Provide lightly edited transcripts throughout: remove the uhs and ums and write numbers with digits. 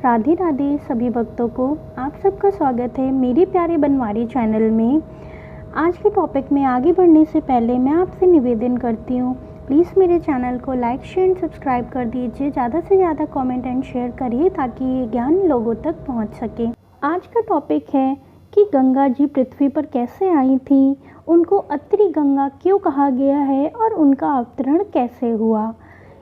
राधे राधे सभी भक्तों को आप सबका स्वागत है मेरे प्यारे बनवारी चैनल में। आज के टॉपिक में आगे बढ़ने से पहले मैं आपसे निवेदन करती हूँ, प्लीज़ मेरे चैनल को लाइक शेयर एंड सब्सक्राइब कर दीजिए। ज़्यादा से ज़्यादा कमेंट एंड शेयर करिए ताकि ये ज्ञान लोगों तक पहुँच सके। आज का टॉपिक है कि गंगा जी पृथ्वी पर कैसे आई थी, उनको अत्रि गंगा क्यों कहा गया है और उनका अवतरण कैसे हुआ।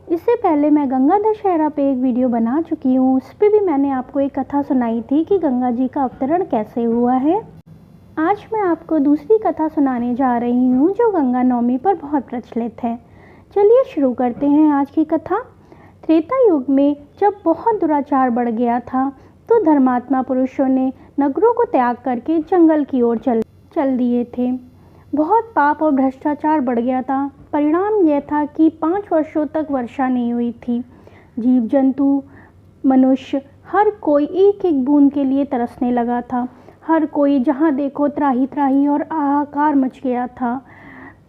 इससे पहले मैं गंगा दशहरा पे एक वीडियो बना चुकी हूँ, उस पर भी मैंने आपको एक कथा सुनाई थी कि गंगा जी का अवतरण कैसे हुआ है। आज मैं आपको दूसरी कथा सुनाने जा रही हूँ जो गंगा नवमी पर बहुत प्रचलित है। चलिए शुरू करते हैं आज की कथा। त्रेता युग में जब बहुत दुराचार बढ़ गया था तो धर्मात्मा पुरुषों ने नगरों को त्याग करके जंगल की ओर चल दिए थे। बहुत पाप और भ्रष्टाचार बढ़ गया था। परिणाम यह था कि 5 वर्षों तक वर्षा नहीं हुई थी। जीव जंतु मनुष्य हर कोई एक एक बूंद के लिए तरसने लगा था। हर कोई जहाँ देखो त्राही त्राही और हाहाकार मच गया था।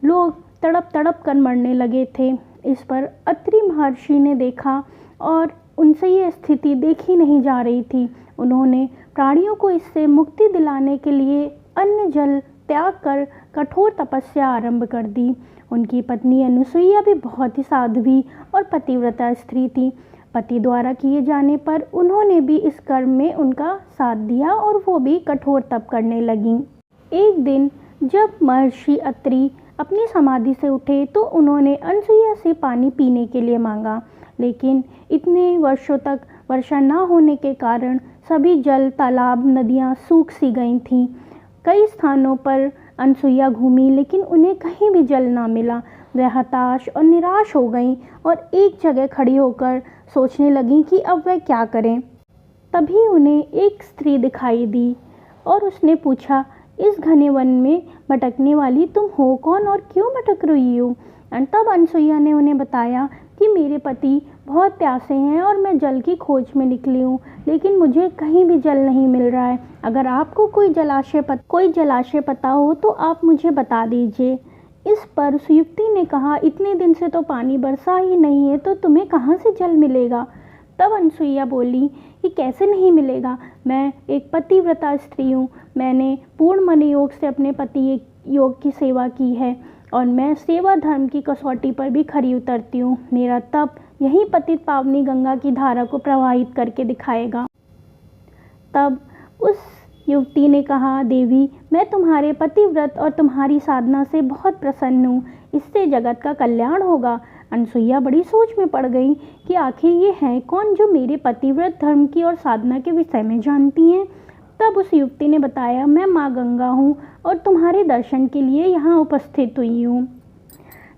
लोग तड़प तड़प कर मरने लगे थे। इस पर अत्रि महर्षि ने देखा और उनसे ये स्थिति देखी नहीं जा रही थी। उन्होंने प्राणियों को इससे मुक्ति दिलाने के लिए अन्न जल त्याग कर कठोर तपस्या आरंभ कर दी। उनकी पत्नी अनुसुईया भी बहुत ही साध्वी और पतिव्रता स्त्री थी। पति द्वारा किए जाने पर उन्होंने भी इस कर्म में उनका साथ दिया और वो भी कठोर तप करने लगीं। एक दिन जब महर्षि अत्रि अपनी समाधि से उठे तो उन्होंने अनुसुईया से पानी पीने के लिए मांगा, लेकिन इतने वर्षों तक वर्षा न होने के कारण सभी जल तालाब नदियाँ सूख सी गई थीं। कई स्थानों पर अनुसुईया घूमी लेकिन उन्हें कहीं भी जल ना मिला। वह हताश और निराश हो गईं और एक जगह खड़ी होकर सोचने लगीं कि अब वह क्या करें। तभी उन्हें एक स्त्री दिखाई दी और उसने पूछा, इस घने वन में भटकने वाली तुम हो कौन और क्यों भटक रही हो। तब अनुसुईया ने उन्हें बताया कि मेरे पति बहुत प्यासे हैं और मैं जल की खोज में निकली हूँ, लेकिन मुझे कहीं भी जल नहीं मिल रहा है। अगर आपको कोई जलाशय पता हो तो आप मुझे बता दीजिए। इस पर उस युवती ने कहा, इतने दिन से तो पानी बरसा ही नहीं है तो तुम्हें कहाँ से जल मिलेगा। तब अनुसुईया बोली कि कैसे नहीं मिलेगा, मैं एक पतिव्रता स्त्री हूँ। मैंने पूर्ण मन योग से अपने पति योग की सेवा की है और मैं सेवा धर्म की कसौटी पर भी खरी उतरती हूँ। मेरा तप यही पतित पावनी गंगा की धारा को प्रवाहित करके दिखाएगा। तब उस युवती ने कहा, देवी मैं तुम्हारे पतिव्रत और तुम्हारी साधना से बहुत प्रसन्न हूँ, इससे जगत का कल्याण होगा। अनुसुईया बड़ी सोच में पड़ गई कि आखिर ये हैं कौन जो मेरे पतिव्रत धर्म की और साधना के विषय में जानती हैं। तब उस युवती ने बताया, मैं माँ गंगा हूँ और तुम्हारे दर्शन के लिए यहाँ उपस्थित हुई हूँ।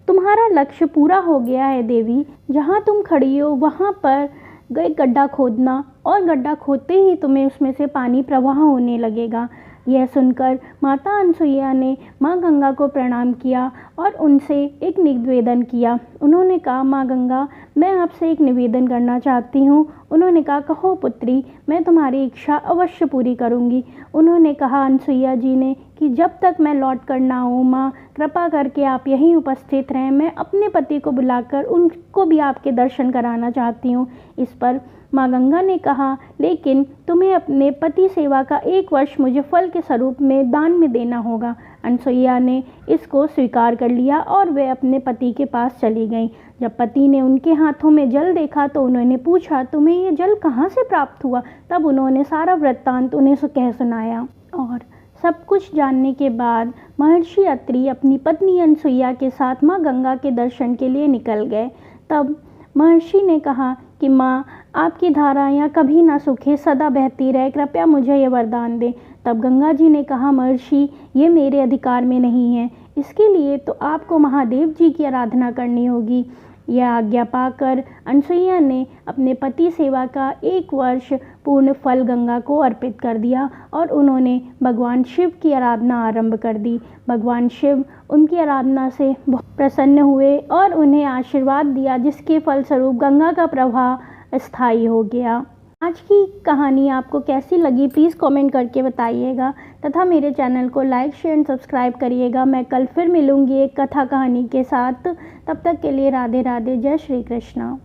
तुम्हारा लक्ष्य पूरा हो गया है देवी। जहाँ तुम खड़ी हो वहाँ पर गए गड्ढा खोदना और गड्ढा खोदते ही तुम्हें उसमें से पानी प्रवाह होने लगेगा। यह सुनकर माता अनुसुईया ने माँ गंगा को प्रणाम किया और उनसे एक निवेदन किया। उन्होंने कहा, माँ गंगा मैं आपसे एक निवेदन करना चाहती हूँ। उन्होंने कहा, कहो पुत्री, मैं तुम्हारी इच्छा अवश्य पूरी करूँगी। उन्होंने कहा अनुसुईया जी ने कि जब तक मैं लौट कर ना आऊँ माँ, कृपा करके आप यहीं उपस्थित रहें। मैं अपने पति को बुलाकर उनको भी आपके दर्शन कराना चाहती हूँ। इस पर माँ गंगा ने कहा, लेकिन तुम्हें अपने पति सेवा का 1 वर्ष मुझे फल के स्वरूप में दान में देना होगा। अनुसुईया ने इसको स्वीकार कर लिया और वे अपने पति के पास चली गईं। जब पति ने उनके हाथों में जल देखा तो उन्होंने पूछा, तुम्हें ये जल कहाँ से प्राप्त हुआ। तब उन्होंने सारा वृत्तांत उन्हें कह सुनाया और सब कुछ जानने के बाद महर्षि अत्रि अपनी पत्नी अनुसुईया के साथ माँ गंगा के दर्शन के लिए निकल गए। तब महर्षि ने कहा कि माँ आपकी धाराएँ कभी ना सूखे, सदा बहती रहे, कृपया मुझे ये वरदान दें। तब गंगा जी ने कहा, महर्षि ये मेरे अधिकार में नहीं है, इसके लिए तो आपको महादेव जी की आराधना करनी होगी। यह आज्ञा पाकर अनुसुईया ने अपने पति सेवा का 1 वर्ष पूर्ण फल गंगा को अर्पित कर दिया और उन्होंने भगवान शिव की आराधना आरंभ कर दी। भगवान शिव उनकी आराधना से बहुत प्रसन्न हुए और उन्हें आशीर्वाद दिया, जिसके फलस्वरूप गंगा का प्रवाह स्थायी हो गया। आज की कहानी आपको कैसी लगी प्लीज़ कमेंट करके बताइएगा तथा मेरे चैनल को लाइक शेयर एंड सब्सक्राइब करिएगा। मैं कल फिर मिलूँगी एक कथा कहानी के साथ। तब तक के लिए राधे राधे, जय श्री कृष्णा।